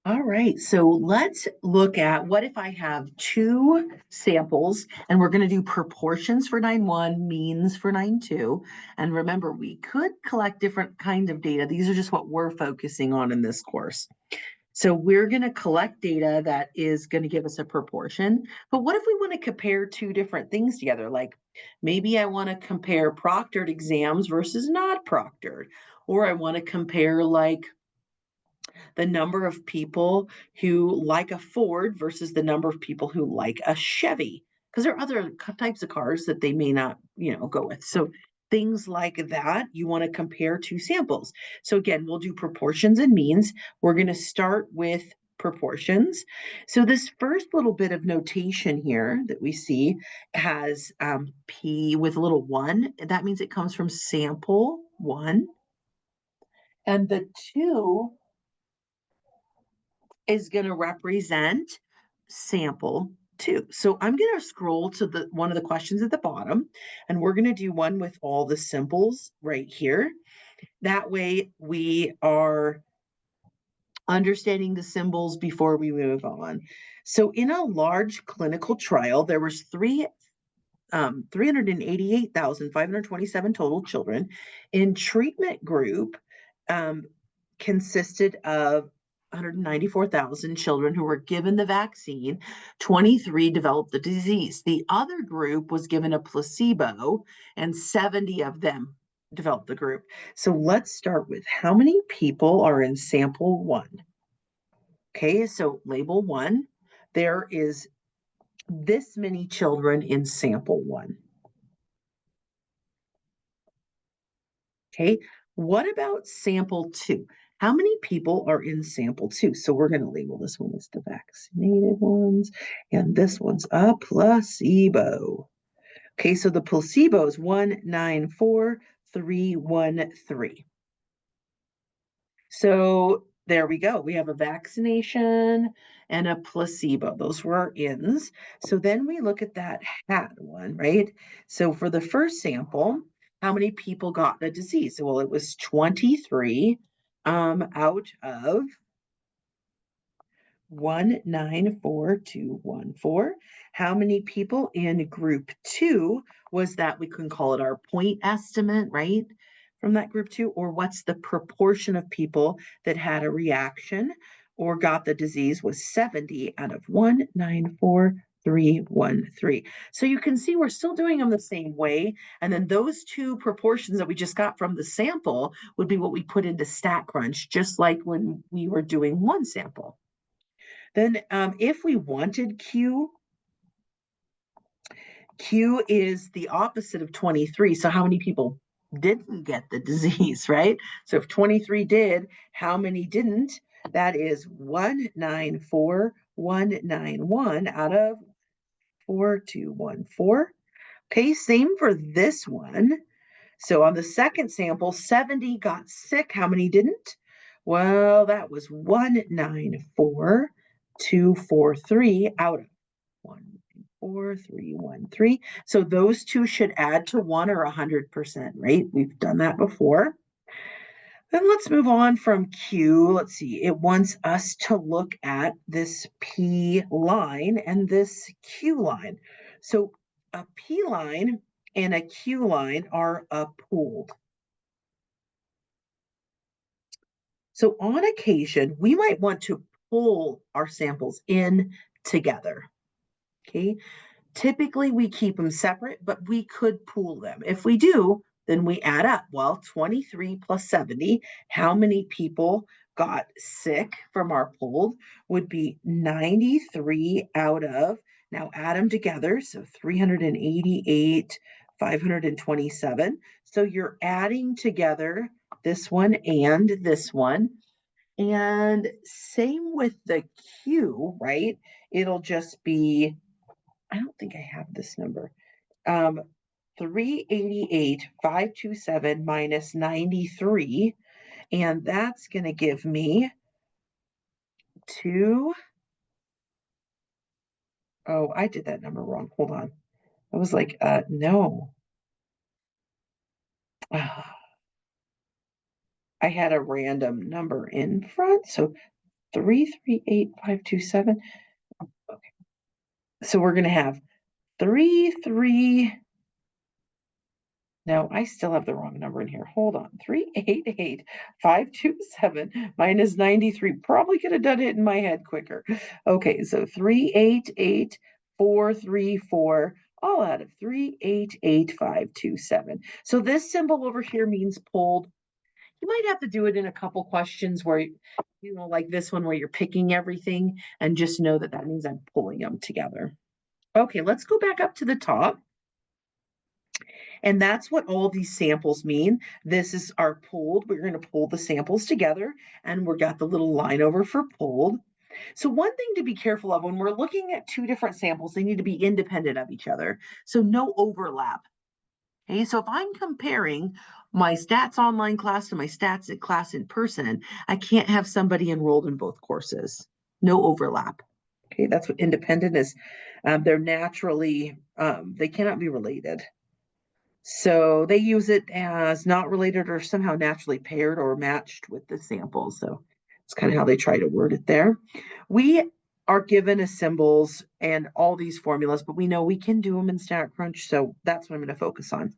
All right, so let's look at what if I have two samples and we're going to do proportions for 9-1, means for 9-2. And remember, we could collect different kinds of data. These are just what we're focusing on in this course. So we're going to collect data that is going to give us a proportion. But what if we want to compare two different things together? Like maybe I want to compare proctored exams versus not proctored, or I want to compare like the number of people who like a Ford versus the number of people who like a Chevy, because there are other types of cars that they may not, go with. So things like that, you want to compare two samples. So again, we'll do proportions and means. We're going to start with proportions. So this first little bit of notation here that we see has P with a little 1. That means it comes from sample 1. And the 2 is going to represent sample 2. So I'm going to scroll to the one of the questions at the bottom, and we're going to do one with all the symbols right here. That way we are understanding the symbols before we move on. So in a large clinical trial, there was 388,527 total children. In treatment group, consisted of 194,000 children who were given the vaccine. 23 developed the disease. The other group was given a placebo, and 70 of them developed the group. So let's start with how many people are in sample 1. Okay, so label 1, there is this many children in sample 1. Okay, what about sample 2? How many people are in sample 2? So we're going to label this one as the vaccinated ones, and this one's a placebo. Okay, so the placebo is 194,313. So there we go. We have a vaccination and a placebo. Those were our ins. So then we look at that had one, right? So for the first sample, how many people got the disease? Well, it was 23 out of 194,214. How many people in group 2 was that? We can call it our point estimate, right? From that group 2, or what's the proportion of people that had a reaction or got the disease was 70 out of 194,313. So you can see we're still doing them the same way. And then those two proportions that we just got from the sample would be what we put into StatCrunch, just like when we were doing one sample. Then if we wanted Q is the opposite of 23. So how many people didn't get the disease, right? So if 23 did, how many didn't? That is 194,191 out of 4,214. Okay, same for this one. So on the second sample, 70 got sick. How many didn't? Well, that was 194,243 out of 14313. So those two should add to 1 or 100%, right? We've done that before. Then let's move on from Q. Let's see. It wants us to look at this P line and this Q line. So a P line and a Q line are pooled. So on occasion, we might want to pull our samples in together. Okay. Typically, we keep them separate, but we could pool them. If we do, then we add up. Well, 23 plus 70, how many people got sick from our pooled would be 93 out of, now add them together, so 388, 527. So you're adding together this one and this one. And same with the Q, right? It'll just be, I don't think I have this number. 388, 527 minus 93. And that's going to give me 2. Oh, I did that number wrong. Hold on. I was like, no. I had a random number in front. So 338,527. Okay. So we're going to have 3. No, I still have the wrong number in here. Hold on. 388,527 minus 93. Probably could have done it in my head quicker. Okay, so 388,434, all out of 388,527. So this symbol over here means pulled. You might have to do it in a couple questions where, like this one where you're picking everything, and just know that that means I'm pulling them together. Okay, let's go back up to the top. And that's what all these samples mean. This is our pulled. We're going to pull the samples together, and we've got the little line over for pulled. So one thing to be careful of when we're looking at two different samples, they need to be independent of each other. So no overlap. Okay, so if I'm comparing my stats online class to my stats class in person, I can't have somebody enrolled in both courses. No overlap. Okay, that's what independent is. They're naturally, they cannot be related. So they use it as not related or somehow naturally paired or matched with the sample. So it's kind of how they try to word it there. We are given as symbols and all these formulas, but we know we can do them in StatCrunch. So that's what I'm going to focus on.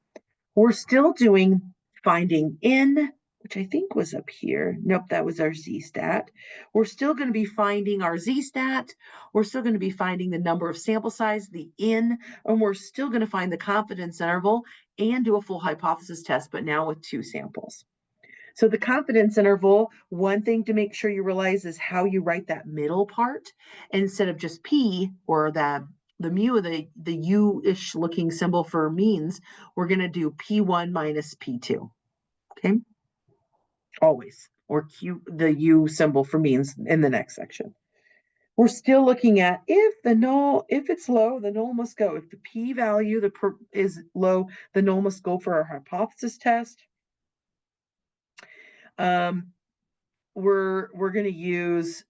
We're still doing finding in, which I think was up here. Nope, that was our Z-stat. We're still going to be finding our Z-stat. We're still going to be finding the number of sample size, the in, and we're still going to find the confidence interval and do a full hypothesis test, but now with 2 samples. So the confidence interval, one thing to make sure you realize is how you write that middle part instead of just P or the mu, the U-ish looking symbol for means. We're going to do P1 minus P2. Okay. Always, or Q, the U symbol for means in the next section. We're still looking at if it's low, the null must go. If the P value is low, the null must go for our hypothesis test. We're going to use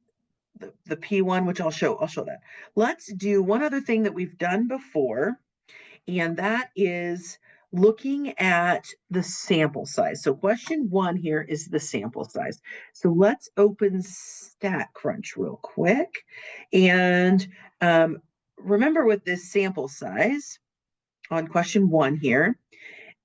the P1, which I'll show that. Let's do one other thing that we've done before, and that is looking at the sample size. So question 1 here is the sample size. So let's open StatCrunch real quick. And remember with this sample size on question 1 here,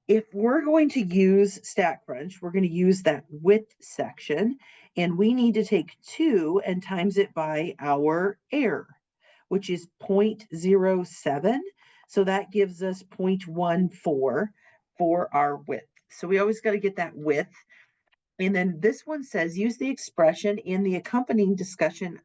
if we're going to use StatCrunch, we're going to use that width section, and we need to take 2 and times it by our error, which is 0.07. So that gives us 0.14 for our width. So we always got to get that width. And then this one says, use the expression in the accompanying discussion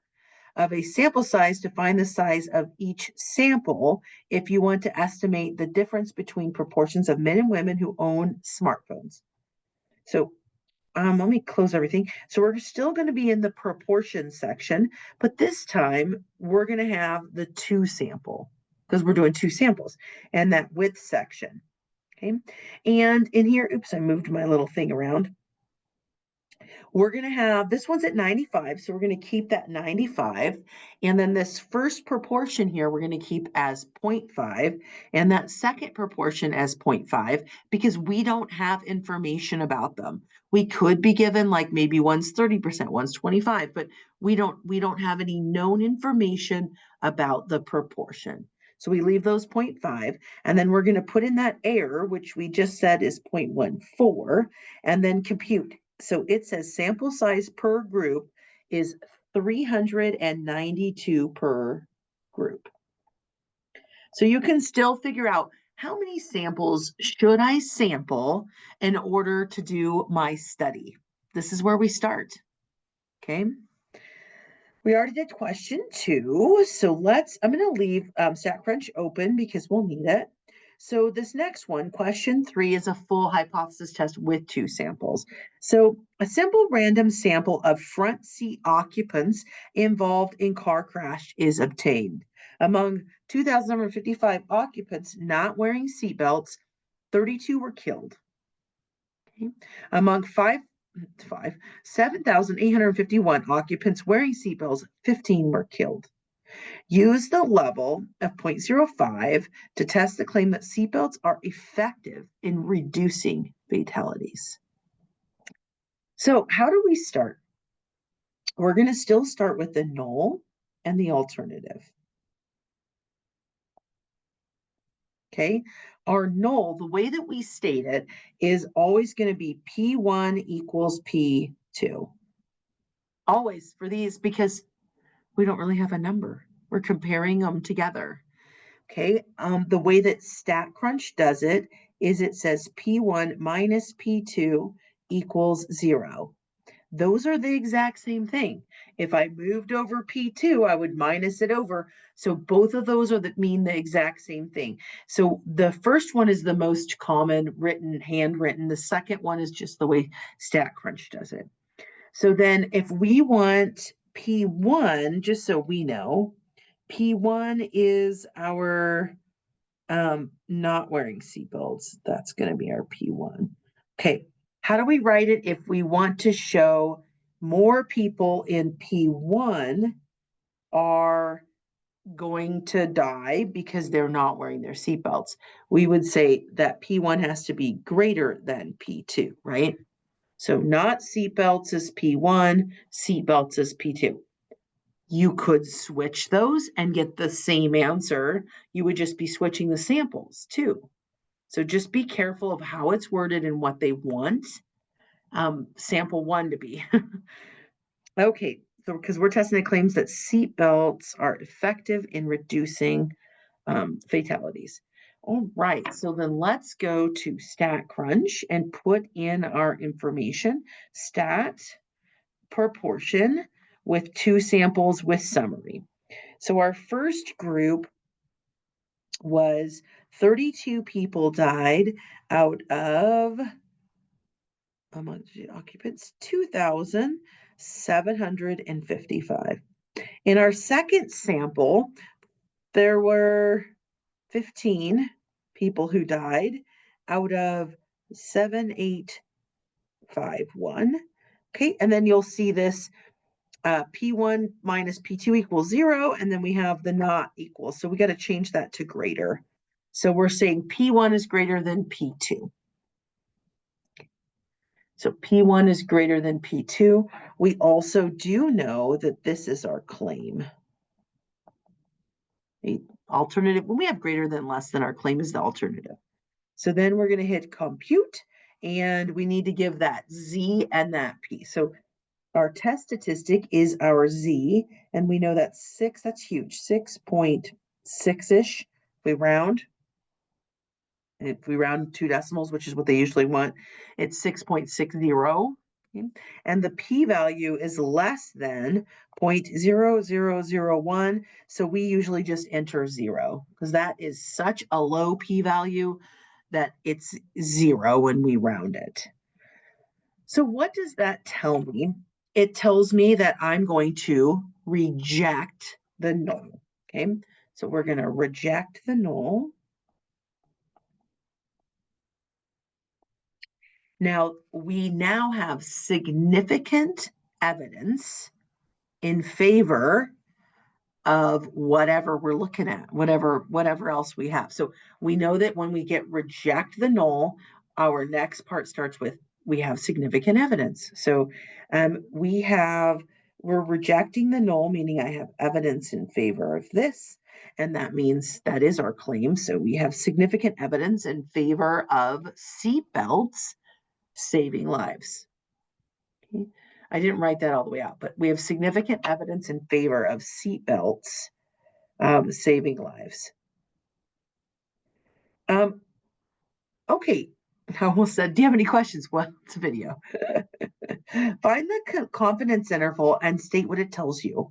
of a sample size to find the size of each sample if you want to estimate the difference between proportions of men and women who own smartphones. So let me close everything. So we're still going to be in the proportion section, but this time we're going to have the 2 sample because we're doing 2 samples and that width section. Okay. And in here, oops, I moved my little thing around. We're going to have, this one's at 95, so we're going to keep that 95. And then this first proportion here, we're going to keep as 0.5, and that second proportion as 0.5, because we don't have information about them. We could be given like maybe one's 30%, one's 25, but we don't have any known information about the proportion. So we leave those 0.5, and then we're going to put in that error, which we just said is 0.14, and then compute. So it says sample size per group is 392 per group. So you can still figure out how many samples should I sample in order to do my study. This is where we start. Okay. We already did question 2. So I'm going to leave StatCrunch open because we'll need it. So this next one, question 3, is a full hypothesis test with 2 samples. So a simple random sample of front seat occupants involved in car crash is obtained. Among 2,055 occupants not wearing seatbelts, 32 were killed. Okay. Among 7,851 occupants wearing seatbelts, 15 were killed. Use the level of 0.05 to test the claim that seatbelts are effective in reducing fatalities. So how do we start? we're going to still start with the null and the alternative. Okay, our null, the way that we state it, is always going to be P1 equals P2. Always for these, because we don't really have a number. We're comparing them together. Okay, the way that StatCrunch does it is it says P1 minus P2 equals 0. Those are the exact same thing. If I moved over P2, I would minus it over. So both of those are mean the exact same thing. So the first one is the most common written, handwritten. The second one is just the way StatCrunch does it. So then if we want P1, just so we know, P1 is our not wearing seatbelts. That's going to be our P1. Okay, how do we write it if we want to show more people in P1 are going to die because they're not wearing their seatbelts? We would say that P1 has to be greater than P2, right? So not seatbelts is P1, seatbelts is P2. You could switch those and get the same answer. You would just be switching the samples too. So just be careful of how it's worded and what they want sample one to be. Okay, so because we're testing the claims that seat belts are effective in reducing fatalities. All right, so then let's go to StatCrunch and put in our information. Stat proportion with 2 samples with summary. So our first group was 32 people died out of among the occupants 2,755. In our second sample, there were 15 people who died out of 7,851. Okay, and then you'll see this P1 minus P2 equals 0, and then we have the not equal. So we got to change that to greater. So we're saying P1 is greater than P2. So P1 is greater than P2. We also do know that this is our claim. The alternative, when we have greater than less than, our claim is the alternative. So then we're going to hit compute, and we need to give that Z and that P. So our test statistic is our Z, and we know that's 6, that's huge, 6.6-ish. We round. And if we round 2 decimals, which is what they usually want, it's 6.60. Okay? And the p-value is less than 0.0001. So we usually just enter 0 because that is such a low p-value that it's 0 when we round it. So what does that tell me? It tells me that I'm going to reject the null. Okay, so we're going to reject the null. Now, we now have significant evidence in favor of whatever we're looking at, whatever else we have. So we know that when we get reject the null, our next part starts with we have significant evidence. So we're rejecting the null, meaning I have evidence in favor of this. And that means that is our claim. So we have significant evidence in favor of seatbelts saving lives. Okay. I didn't write that all the way out, but we have significant evidence in favor of seatbelts saving lives. Okay, I almost said, do you have any questions? Well, it's a video. Find the confidence interval and state what it tells you.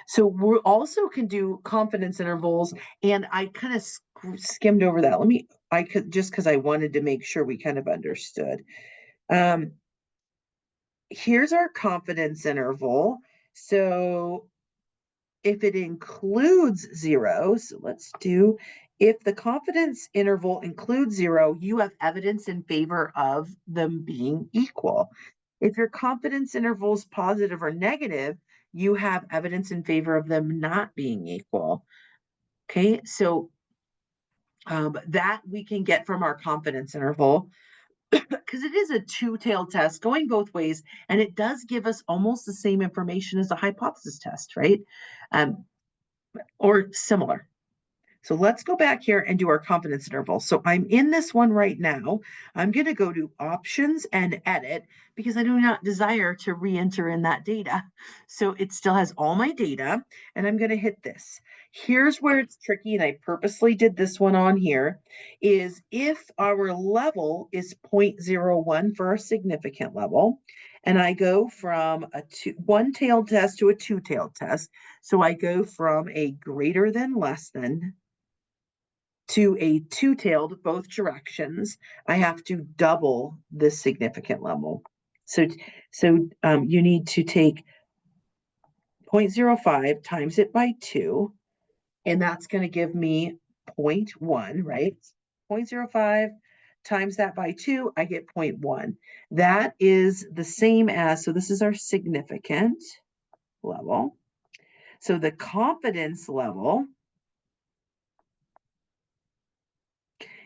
So we also can do confidence intervals, and I kind of skimmed over that. I could, just because I wanted to make sure we kind of understood. Here's our confidence interval. So if it includes 0, so let's do, if the confidence interval includes 0, you have evidence in favor of them being equal. If your confidence interval is positive or negative, you have evidence in favor of them not being equal. Okay, so that we can get from our confidence interval. because it is a two-tailed test going both ways, and it does give us almost the same information as a hypothesis test, right? Or similar. So let's go back here and do our confidence interval. So I'm in this one right now. I'm going to go to options and edit because I do not desire to re-enter in that data. So it still has all my data, and I'm going to hit this. Here's where it's tricky, and I purposely did this one on here, is if our level is 0.01 for our significant level, and I go from a one-tailed test to a two-tailed test. So I go from a greater than less than to a two-tailed both directions, I have to double the significant level. So you need to take 0.05 times it by 2, and that's going to give me 0.1, right? 0.05 times that by 2, I get 0.1. That is the same as, so this is our significant level. So the confidence level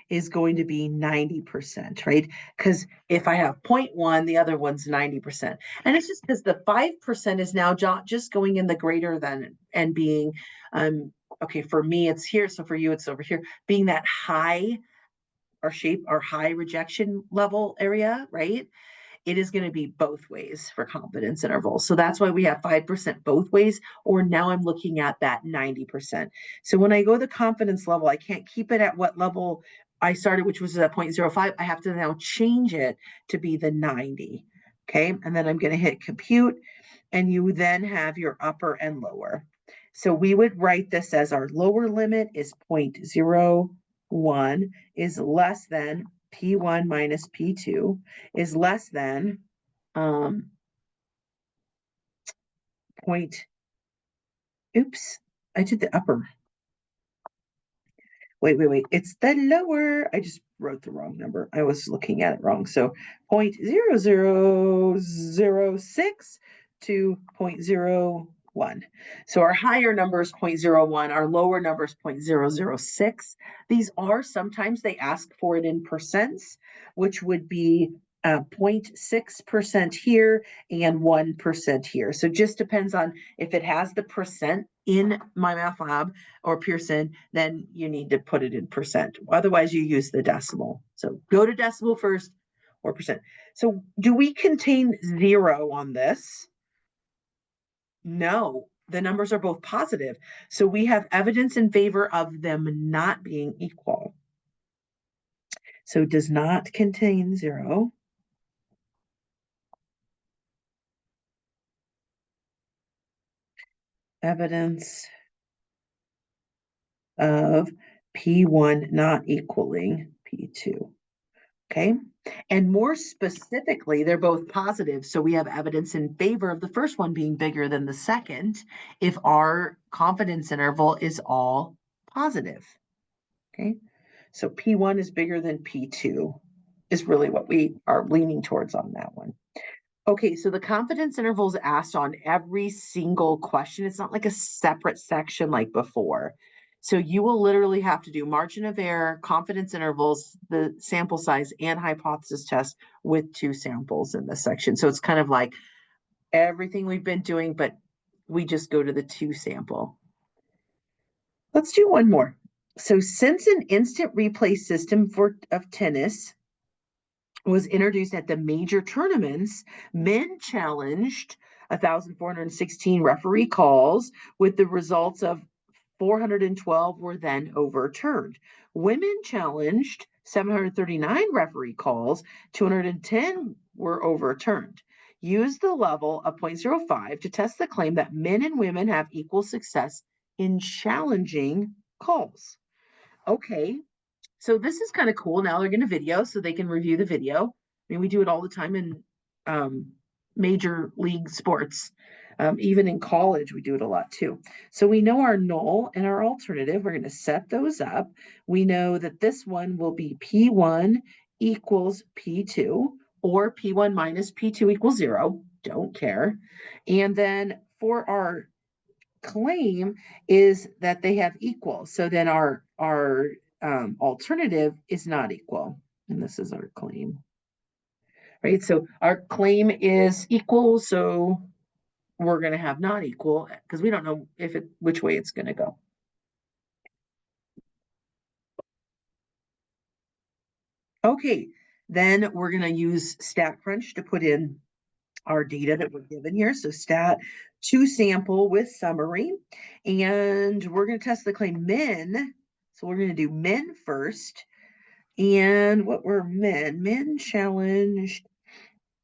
is going to be 90%, right? Because if I have 0.1, the other one's 90%. And it's just because the 5% is now just going in the greater than and being, okay, for me, it's here. So for you, it's over here, being that high or shape or high rejection level area, right? It is going to be both ways for confidence intervals. So that's why we have 5% both ways, or now I'm looking at that 90%. So when I go the confidence level, I can't keep it at what level I started, which was at 0.05. I have to now change it to be the 90. Okay. And then I'm going to hit compute, and you then have your upper and lower. So we would write this as our lower limit is 0.01 is less than P1 minus P2 is less than point, oops, I did the upper. Wait, it's the lower. I just wrote the wrong number. I was looking at it wrong. So 0.0006 to 0.01. So our higher number is 0.01, our lower number is 0.006. These are, sometimes they ask for it in percents, which would be 0.6% here and 1% here. So just depends on if it has the percent in MyMathLab or Pearson, then you need to put it in percent. Otherwise, you use the decimal. So go to decimal first or percent. So do we contain 0 on this? No, the numbers are both positive. So we have evidence in favor of them not being equal. So does not contain 0. Evidence of P1 not equaling P2. Okay. And more specifically, they're both positive. So we have evidence in favor of the first one being bigger than the second if our confidence interval is all positive. Okay. So P1 is bigger than P2 is really what we are leaning towards on that one. Okay, so the confidence interval is asked on every single question. It's not like a separate section like before. So you will literally have to do margin of error, confidence intervals, the sample size, and hypothesis test with 2 samples in this section. So it's kind of like everything we've been doing, but we just go to the 2 sample. Let's do one more. So since an instant replay system of tennis was introduced at the major tournaments, men challenged 1,416 referee calls, with the results of 412 were then overturned. Women challenged 739 referee calls, 210 were overturned. Use the level of 0.05 to test the claim that men and women have equal success in challenging calls. Okay, so this is kind of cool. Now they're going to video so they can review the video. I mean, we do it all the time in major league sports. Even in college, we do it a lot too. So we know our null and our alternative. We're going to set those up. We know that this one will be P1 equals P2 or P1 minus P2 equals 0. Don't care. And then for our claim is that they have equal. So then our alternative is not equal. And this is our claim. right? So our claim is equal, so we're going to have not equal because we don't know which way it's going to go. Okay, then we're going to use StatCrunch to put in our data that we're given here. So stat to sample with summary, and we're going to test the claim min. So we're going to do min first. And what were men? Men challenged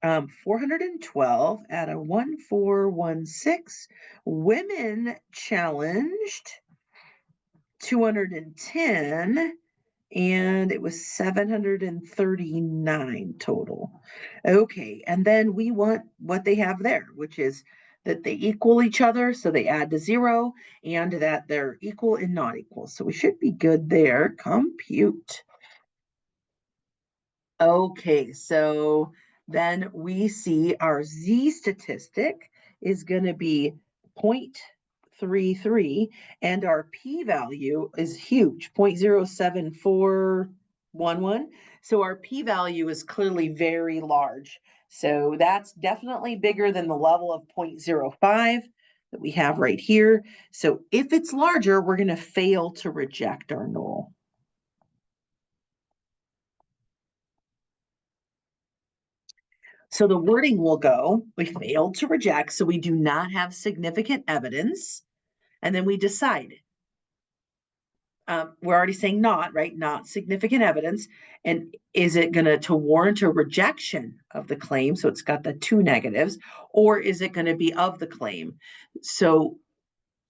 412 at a 1416. Women challenged 210, and it was 739 total. Okay, and then we want what they have there, which is that they equal each other, so they add to 0, and that they're equal and not equal. So we should be good there. Compute. Okay, so then we see our Z statistic is going to be 0.33, and our p-value is huge, 0.07411. So our p-value is clearly very large. So that's definitely bigger than the level of 0.05 that we have right here. So if it's larger, we're going to fail to reject our null. So the wording will go, we failed to reject, so we do not have significant evidence. And then we decide. We're already saying not, right? Not significant evidence. And is it going to warrant a rejection of the claim? So it's got the two negatives, or is it going to be of the claim? So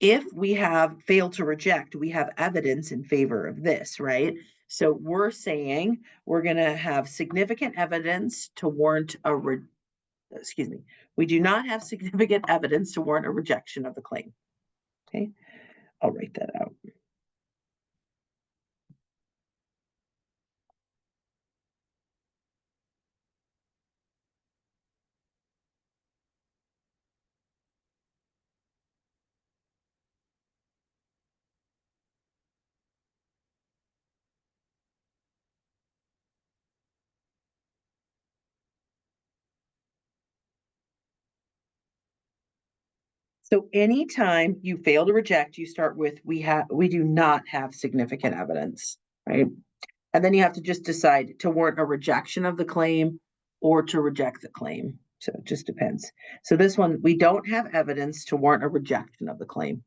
if we have failed to reject, we have evidence in favor of this, right? So we're saying we're going to have significant evidence to warrant a excuse me, we do not have significant evidence to warrant a rejection of the claim. Okay, I'll write that out. So anytime you fail to reject, you start with we do not have significant evidence, right? And then you have to just decide to warrant a rejection of the claim or to reject the claim. So it just depends. So this one, we don't have evidence to warrant a rejection of the claim.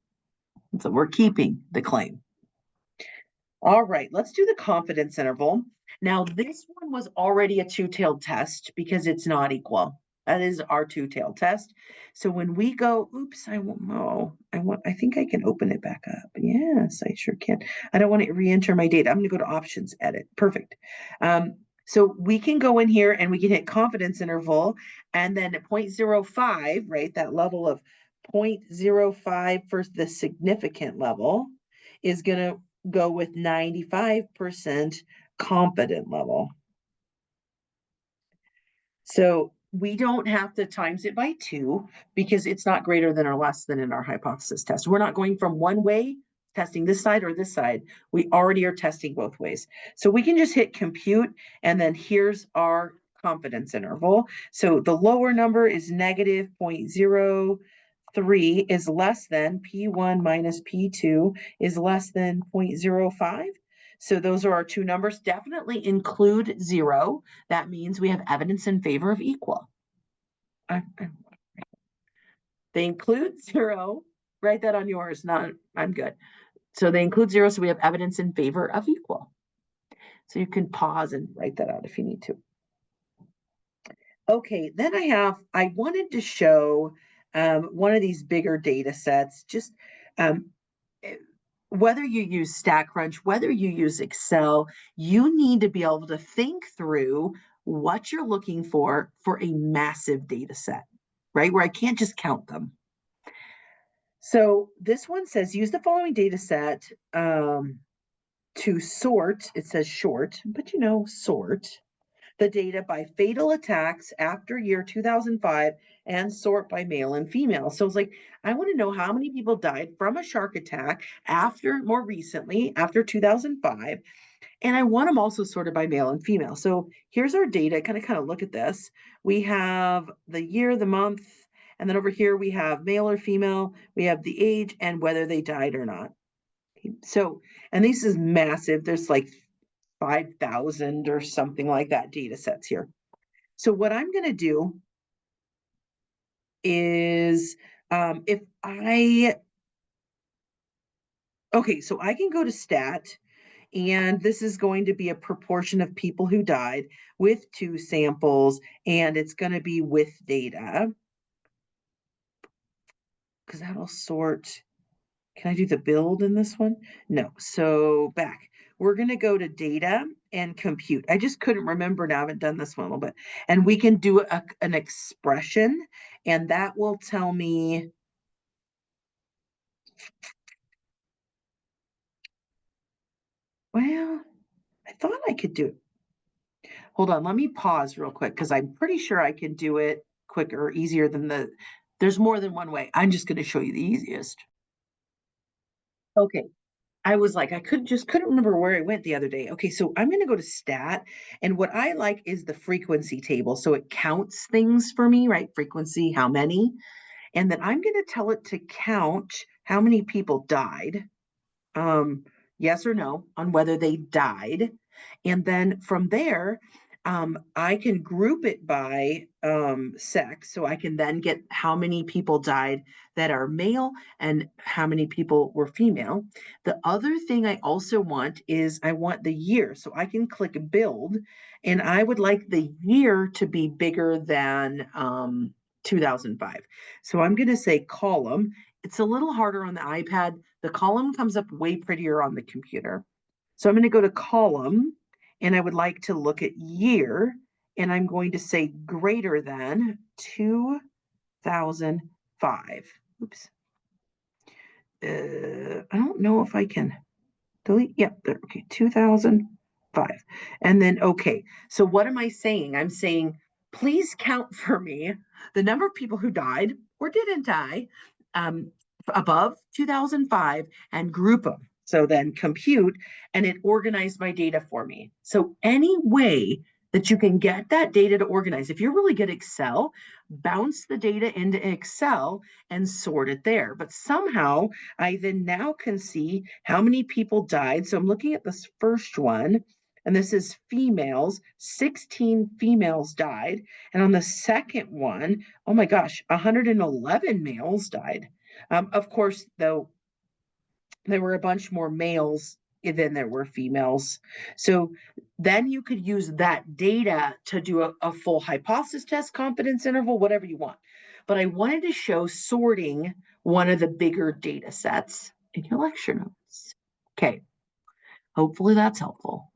So we're keeping the claim. All right, let's do the confidence interval. Now, this one was already a two-tailed test because it's not equal. That is our two-tailed test. So when we go, oops, I think I can open it back up. Yes, I sure can. I don't want to re-enter my data. I'm going to go to options, edit. Perfect. So we can go in here and we can hit confidence interval, and then at 0.05, right, that level of 0.05 for the significant level is going to go with 95% confident level. So we don't have to times it by 2 because it's not greater than or less than in our hypothesis test. We're not going from one way, testing this side or this side. We already are testing both ways. So we can just hit compute, and then here's our confidence interval. So the lower number is negative 0.03 is less than P1 minus P2 is less than 0.05. So those are our two numbers. Definitely include 0. That means we have evidence in favor of equal. They include 0. Write that on yours. I'm good. So they include 0, so we have evidence in favor of equal. So you can pause and write that out if you need to. Okay, then I wanted to show one of these bigger data sets, just whether you use StatCrunch, whether you use Excel, you need to be able to think through what you're looking for a massive data set, right? Where I can't just count them. So this one says, use the following data set to sort, it says short, but sort the data by fatal attacks after year 2005 and sort by male and female. So it's like, I want to know how many people died from a shark attack more recently, after 2005. And I want them also sorted by male and female. So here's our data, kind of look at this. We have the year, the month, and then over here we have male or female, we have the age and whether they died or not. So, and this is massive. There's like 5,000 or something like that data sets here. So what I'm going to do is if I, okay, so I can go to stat, and this is going to be a proportion of people who died with 2 samples, and it's going to be with data. Because that'll sort. Can I do the build in this one? No. So back. We're going to go to data and compute. I just couldn't remember now. I haven't done this one a little bit. And we can do an expression, and that will tell me. Well, I thought I could do it. Hold on, let me pause real quick because I'm pretty sure I can do it quicker, easier than there's more than one way. I'm just going to show you the easiest. Okay. I was like, I couldn't remember where I went the other day. Okay, so I'm going to go to stat. And what I like is the frequency table. So it counts things for me, right? Frequency, how many. And then I'm going to tell it to count how many people died. Yes or no on whether they died. And then from there, I can group it by sex. So I can then get how many people died that are male and how many people were female. The other thing I also want is I want the year. So I can click build, and I would like the year to be bigger than 2005. So I'm going to say column. It's a little harder on the iPad. The column comes up way prettier on the computer. So I'm going to go to column, and I would like to look at year, and I'm going to say greater than 2005. Oops. I don't know if I can delete. Yep, there. Okay, 2005. And then, okay. So what am I saying? I'm saying, please count for me the number of people who died or didn't die um, above 2005 and group them. So then compute, and it organized my data for me. So any way that you can get that data to organize, if you're really good at Excel, bounce the data into Excel and sort it there. But somehow I then now can see how many people died. So I'm looking at this first one, and this is females. 16 females died. And on the second one, oh my gosh, 111 males died. Of course, though, there were a bunch more males than there were females. So then you could use that data to do a full hypothesis test, confidence interval, whatever you want. But I wanted to show sorting one of the bigger data sets in your lecture notes. Okay, hopefully that's helpful.